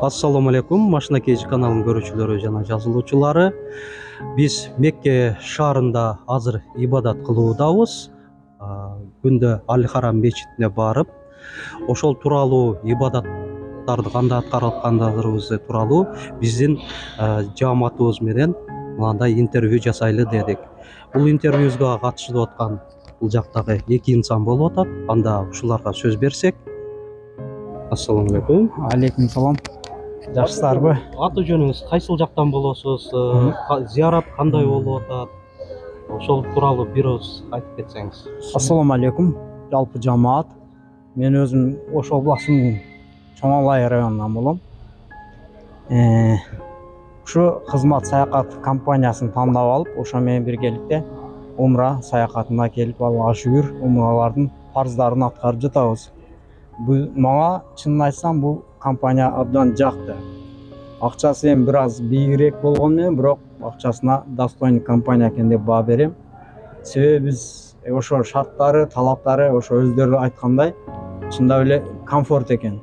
Assalamu alaikum, Машина Кейджи каналының көрүүчүлөрү жана жазылуучулары. Биз Мекке шаарында азыр ибадат кылуудабыз. Күндө Аль-Харам мечитине барып, ошол тууралуу ибадаттарды кандай аткарып аткандарыбыз тууралуу биздин жааматыбыз менен мындай интервью жасайлы дедик. Бул интервьюга катышып аткан бул жактагы эки инсан болуп атат. Анда ушуларга сөз берсек. Ассаламу алейкум. Алейкум салам. Жакшысыздарбы? Аты жөнүңүз кайсыл жактан болосуз? Зиярат кандай болуп атат? Ошол тууралуу бир өз айтып кетсеңиз. Ассаламу алейкум. Жалпы жамаат. Мен өзүм Ош областынын Чоңалай районунан болом. Ушу кызмат саякат компаниясын тандап алып, ошо менен биргеликте умра саякатына келип, Аллага шүгүр, умралардын парздарын аткарып жатабыз. Мага чынын айтсам, бул компания абдан жакты. Акчасы эми бир аз бийигирээк болгону менен, бирок акчасына достойный компания экен деп баа берем. Себеби биз ошо шарттары, талаптары ошо өздөрү айткандай чындап эле комфорт экен.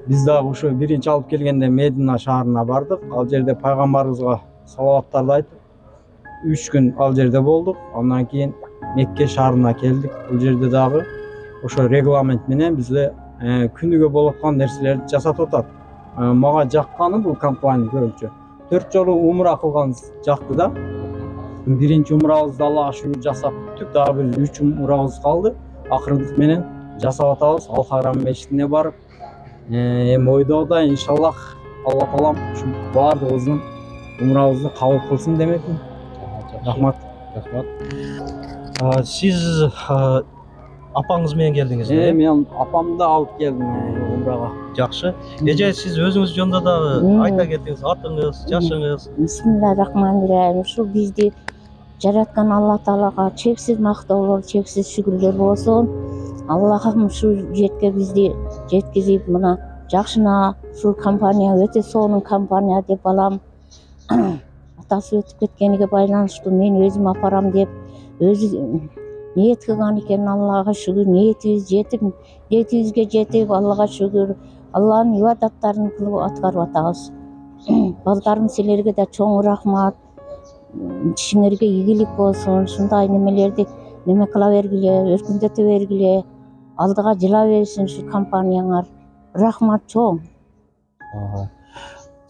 Биз дагы ошо биринчи алып келгенде Медина шаарына бардык. Ал жерде пайгамбарыбызга салаваттарды айтып, 3 күн ал жерде болдук. Андан кийин Мекке шаарына келдик. Бул жерде дагы ошо регламент менен бизде күнүгө болуп аткан нерселерди жасатып атат. Мага жакканы бул компания көбүнчө 4 жолу умра кылган жакты да. Биринчи умрабызды Аллага шүгүр жасап бүттүк. Дагы бир 3 умрабыз калды. Акырындык менен жасап атабыз. Аль-Харам мечитине барып, эми ойдогудай иншаллах Алла таалам ушу баардыгыбыздын умрабызды кабыл кылсын демекмин. Рахмат. Сиз апаңыз менен келдиңизби? Мен апамды алып келдим умрага. Жакшы. Эже, сиз өзүңүз жөнүндө дагы айта кетиңиз, атыңыз, жашыңыз. Бисмиллахиррахманиррахим. Ушу бизди жараткан Алла таалага чексиз мактоолор, чексиз шүгүрлөр болсун. Аллахым ушу жетке бизди жеткизип, мына жакшына ушул компания өтө сонун компания деп балам атасы өтүп кеткениге байланыштуу мен өзүм апарам деп өзү ниет кылган экен. Аллага шүгүр, ниетибизге жетип, Аллага шүгүр, Алланын ибадаттарын кылып аткарып атабыз. Балдарым, силерге да чоң рахмат. Ишиңерге ийгилик болсун. Ушундай немелерди неме кыла бергиле, өркүндөтө бергиле, алдыга жыла берсин ушу компанияңар. Рахмат чоң.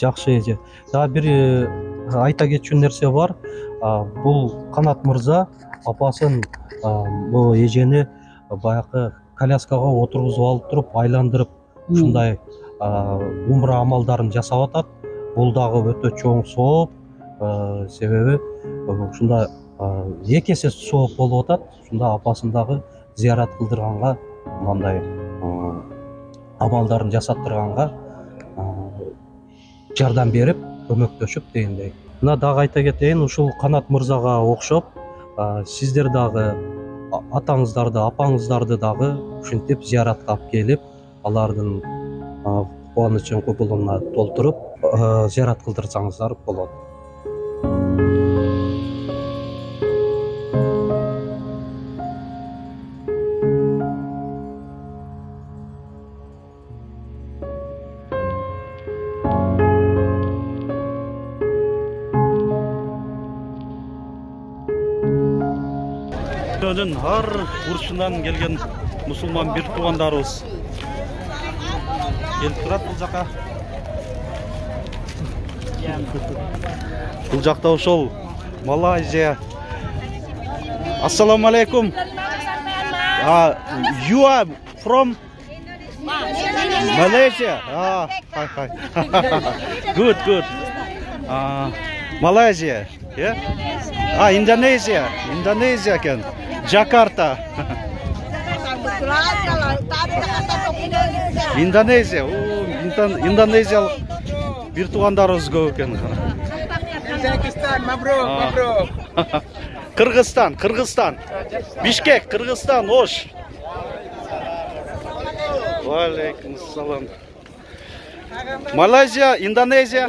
Жакшы эже. Дагы бир айта кетчү нерсе бар. Бул Канат мырза апасын бул эжени баягы коляскага отургузуп алып туруп, айландырып ушундай умра амалдарын жасап атат. Бул дагы өтө чоң сооп, себеби ушунда 2 эсе сооп болуп атат. Ушунда апасын дагы зиярат кылдырганга, мындай амалдарын жасаттырганга жардам берип, көмөктөшүп дегендей. Мына дагы айта кетейин, ушул Канат мырзага окшоп сиздер дагы атаңыздарды, апаңыздарды дагы ушинтип зиyaratка алып келип, алардын кубанычын, көңүлүн толтуруп зиярат кылдырсаңыздар болот. Дөнүн ар бурчунан келген мусулман бир туугандарыбыз келип турат бул жака. Бул жакта ошол Малайзия. Ассаламу алейкум. You are from Malaysia? Hi. Good. Malaysia, yeah? Indonesia kan. Jakarta. Индонезия. Индонезиялык бир туугандарыбыз көп экен. Мабрук. Кыргызстан. Бишкек, Кыргызстан, Ош. Валейкум ассалам. Малайзия, Индонезия.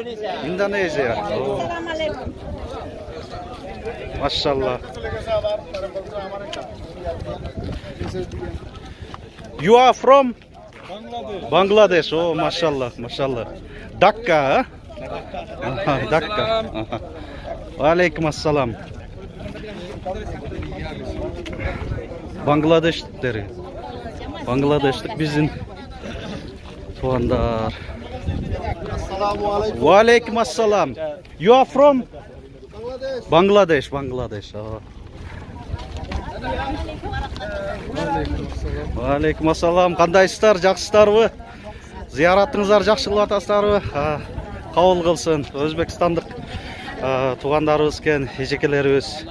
Машаллах. You are from Bangladesh. Oh, mashallah. Dakka, Dakka. Aleyküm assalam. Bangladeşlikleri. Bangladeşlik bizim tuğandar. Wa alaikum assalam. You are from Bangladesh. Bangladesh. Wa alaikum assalam. Kandайсыздар, жақсысыздарбы? Зияратыңыздар жақсы кылып атасыздарбы? Кабыл кылсын. Өзбекстандык тугандарыбыз экен, эжекелерибиз.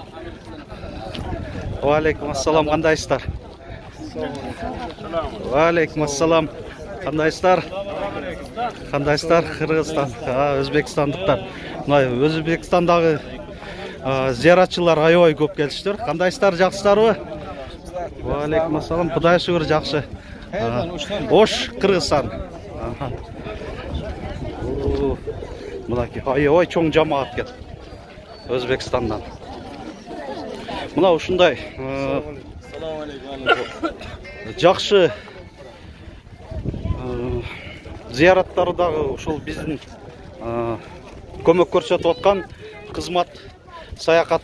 Wa alaikum assalam. Кандайсыздар? Wa alaikum assalam. Кандайсыздар? Кандайсыздар? Кыргызстан, Өзбекстандыктар. Мына Өзбекстандагы зияратчылар аябай көп келиштир. Кандайсыздар, жакшысыздарбы? Wa alaikum assalam. Кудай шүгүр жакшы. Ош, Кыргызстан. Мынакей аябай чоң жамаат экен Өзбекстандан. Мына ушундай жакшы зияраттар дагы ушул биздин көмөк көрсөтүп аткан кызмат саякат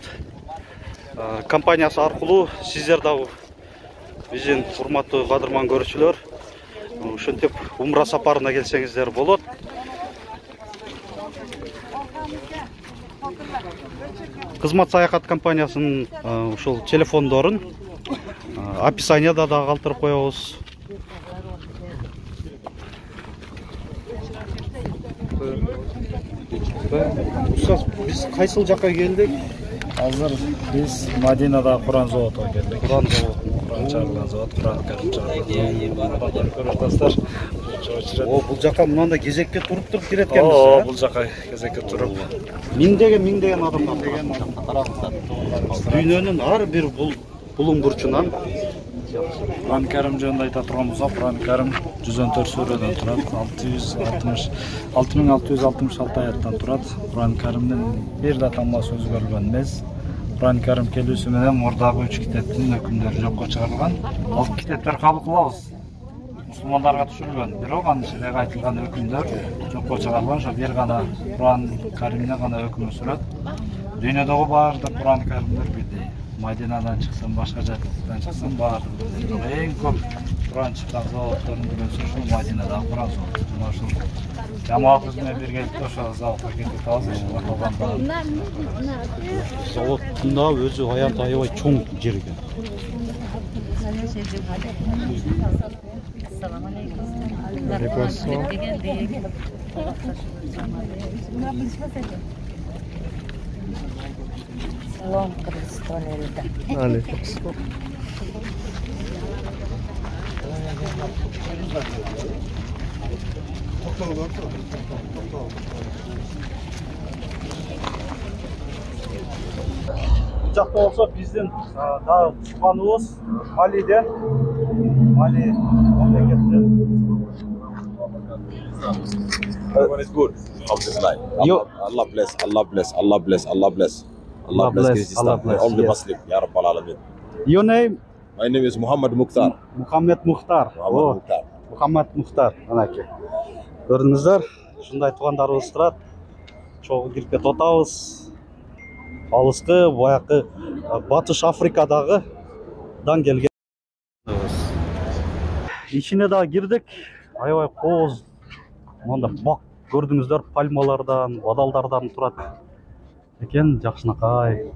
компаниясы аркылуу сиздер дагы биздин урматтуу кадырман көрүүчүлөр ушинтип умра сапарына келсеңиздер болот. Кызмат саякат компаниясынын ушул телефондорун описанияда да калтырып коебуз. Устаз, биз кайсыл жакка келдик? Азыр биз Мадинада Куран заводуна келдик. Куран заводу. Куран чыгарылган завод, Куран Карим чыгарылган. О, бул жака мындай кезекке туруп кирет экенбиз. О, бул жака кезекке туруп. Миңдеген адамдар дүйнөнүн ар бир булуң бурчунан Куран Карим жөнүндө айта турган болсок, Куран Карим 114 сүрөдөн турат, 6666 аяттан турат. Куран Каримдин бир да тамасы өзгөрүлгөн эмес. Куран Карим келүүсү менен мурдагы 3 китептин өкүмдөрү жокко чыгарылган. Ал китептер кабыл кылабыз. Мусулмандарга түшүрүлгөн, бирок анын ичинде айтылган өкүмдөр жокко чыгарылган. Ошо бир гана Куран Каримден гана өкүмү сүрөт. Дүйнөдөгү баардык Куран Каримдер бирдей. Мадинадан чыксын, башка жактан чыксын, баардыгы эң көп Куран чыккан заводдордун бирөөсү ушул Мадинадагы Куран заводу. Мына ушул жамаатыбыз менен биргеликте ошол заводко кетип атабыз. заводдун да өзү аянт аябай чоң жер экен. Салам, Кыргызстан элде. Бул жакта болсо биздин дагы туканыбыз Малиден, Мали мамлекетинен. Everyone is good. Alhamdulillah. Allah bless, Allah bless, Allah bless, Allah bless. Allah bless Kyrgyzstan. All the Muslim. Ya Rabbal Alamin. Your name? My name is Muhammad Mukhtar. Muhammed Muhtar. Muhammad Muhtar. Анакей. Көрдүңүздөр, ушундай туугандарыбыз турат. Чогуу кирип кетип атабыз. Алыскы, баякы Батыш Африкадагыдан келген. Ичине да кирдик. Аябай кооз. Мында бак көрдүңүздөр, пальмалардан, бадалдардан турат экен, жакшынакай.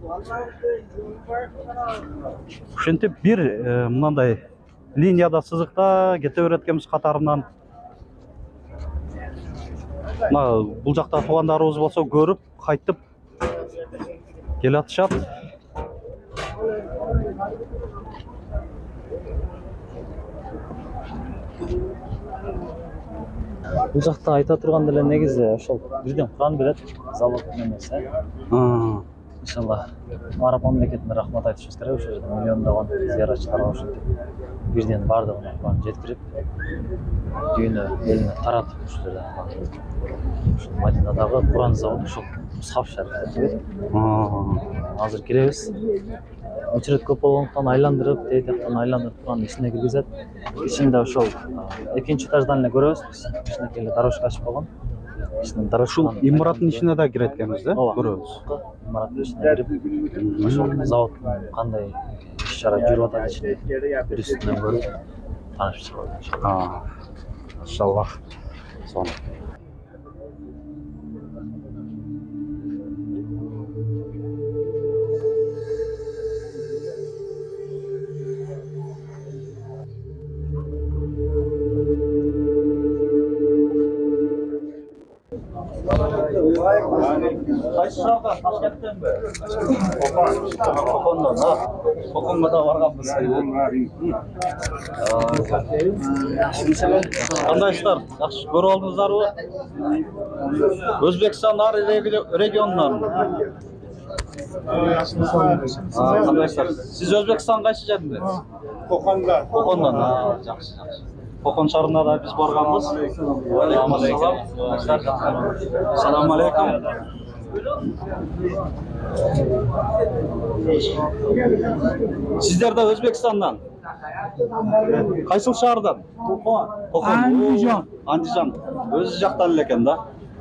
Ушинтип бир мындай линияда сызыкта кете берет экенбиз катарынан. Мына бул жакта туугандарыбыз болсо көрүп, кайтып келе атышат. Бул жакта айта турган деле негизи ошол бирден Куран берет, завод эмес. Иншалла араб мамлекетине рахмат айтышыбыз керек. Ошол жерде миллиондогон зияратчыларга ушинтип бирден бардыгына Куран жеткирип, дүйнө элине таратып ушул жерде Мадинадагы Куран заводу ушул Мусхаб шарифте. Азыр киребиз. Очерет көп болгондуктан айландырып, тейдектен айландырып Курандын ичине киргизет. Ичинде ошол экинчи этаждан эле көрөбүз. Кичинекей эле дорожка ачып койгон. ішінен дұрыс Ушул имараттын ичине да кирет экенбиз да? Ооба. Көрөбүз. имараттын ішіне кіріп ошол заводтың қандай іс шара жүріп жатат ішінде бір үстінен көріп танышып шығып Иншаллах. Соны. Qaysi шарда? Ташкенттенби? Qo'qondan, ha. Qo'qonga da borganmiz. Qandaysizlar? Yaxshi ko'rib oldingizlarmi? O'zbekiston regionundan. Qandaysizlar? Siz O'zbekiston qaysi yerda? Qo'qondan. Qo'qondan, ha, yaxshi. Qo'qon shahrida da biz borganmiz. Va alaykum assalom. Assalomu alaykum. Sizler de Özbekistan'dan. Kaysıl şehirden? Qo'qon. Andijon. O'zi jaqdan lekin da.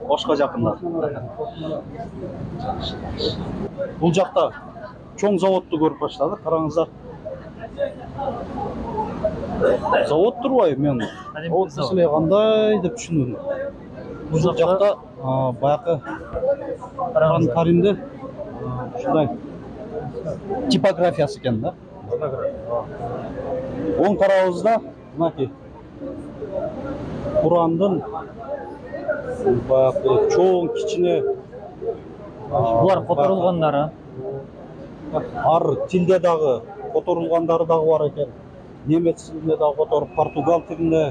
Boshqa jaqында. Бұл жақта cho'ng zavodni ko'rib boshladik. Qarangizlar. Zavod turibay men. Zavod sizlar qanday deb tushundim. Bu жақта баяғы Құран Каримде шундай типографиясы екен да. Оң қарауызда мынакей Құрандың баяғы чоң кичине Бұлар которылғандары. Ар тілде дағы которылғандары дағы бар екен. Немец тілінде дағы которып, португал тілінде.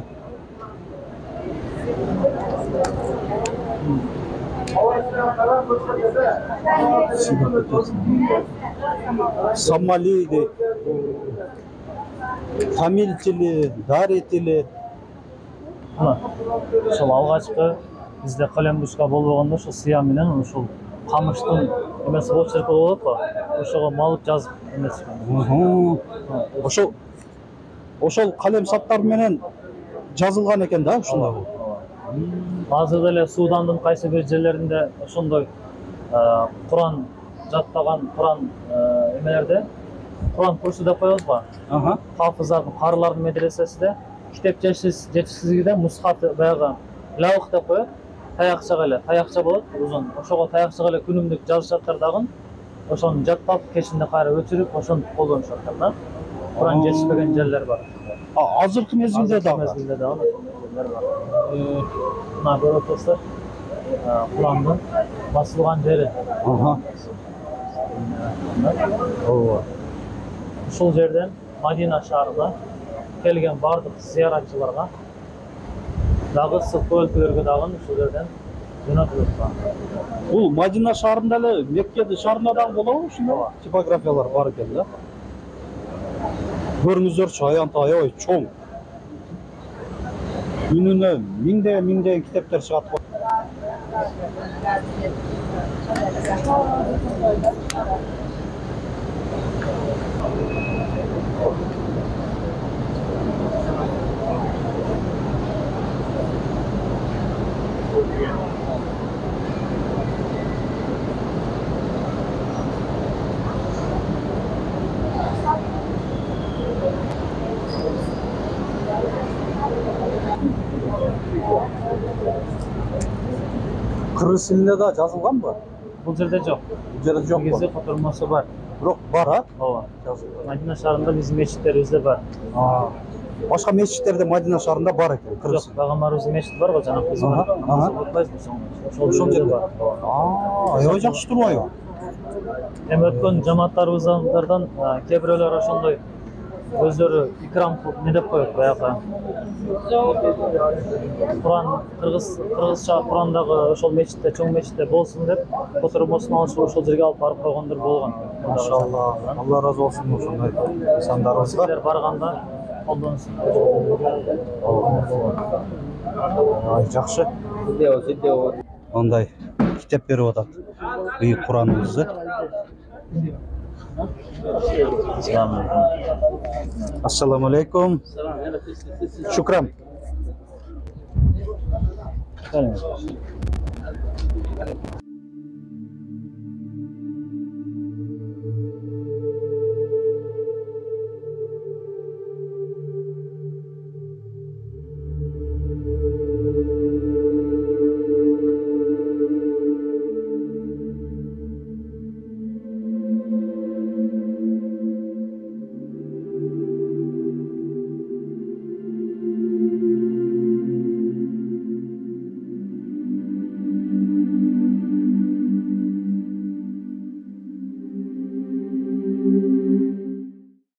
Somali deydi. Tamil tili, Dari tili. Сол алғашқы бізде қалам бұшқа болғанда сол сия менен ошол камыштын эмеси почерк болот го. Ошого малып жазып эмес. Ошол қалем саттар менен жазылған екен да ушундай. Азыр деле Судандын кайсы бир жерлеринде ошондой Куран жаттаган Куран эмелерде Куран курсу деп коебузбу? Хафыздардын, карылардын медресесинде китеп жетишсиздигинде мусхат баягы лаух деп коет. Таякчага эле, таякча болот, узун. Ошого таякчага эле күнүмдүк жазышаттар дагы. Ошону жаттап, кечинде кайра өчүрүп, ошону колдонушаттар да. Куран жетишпеген жерлер бар. Азыркы мезгилде дагы. Мына көрүп атасыздар. Курандын басылган жери. Ушул жерден Мадина шаарына келген бардык зыяратчыларга дагы сырткы өлкөлөргө дагы ушул жерден жөнөтүлөт. Бул Мадина шаарында эле Мекке шаарында дагы болобу ушундай типографиялар бар экен да. Көрүңүздөрчү, аябай чоң. Күнүнө миңдеген китептер чыгат. Кыргыз тилинде да жазылганбы? Бул жерде жок. Бул жерде жок. Негизи котормосу бар. Бирок бар, а? Ооба. Мадина шаарында биздин мечиттерибизде бар. Башка мечиттерде Мадина шаарында бар экен. Жок, Пайгамбарыбыздын мечити бар го, жанагы биздин. Ошол жерде бар. Аябай жакшы турбайбы? Эми өткөн жамааттарыбыздан кээ бирөөлөр ошондой өздөрү икрам кылып не деп коет баягы. Куран кыргызча Курандагы ошол мечитте, чоң мечитте болсун деп котормосун алышып ошол жерге алып барып койгондор болгон. Машалла. Алла разы болсун ошондой сандарыбызга. Силер барганда колдонсун. Жакшы. Ондай китеп берип атат. Бүйүк Кураныбызды. Assalamu alaikum. Shukran. келет.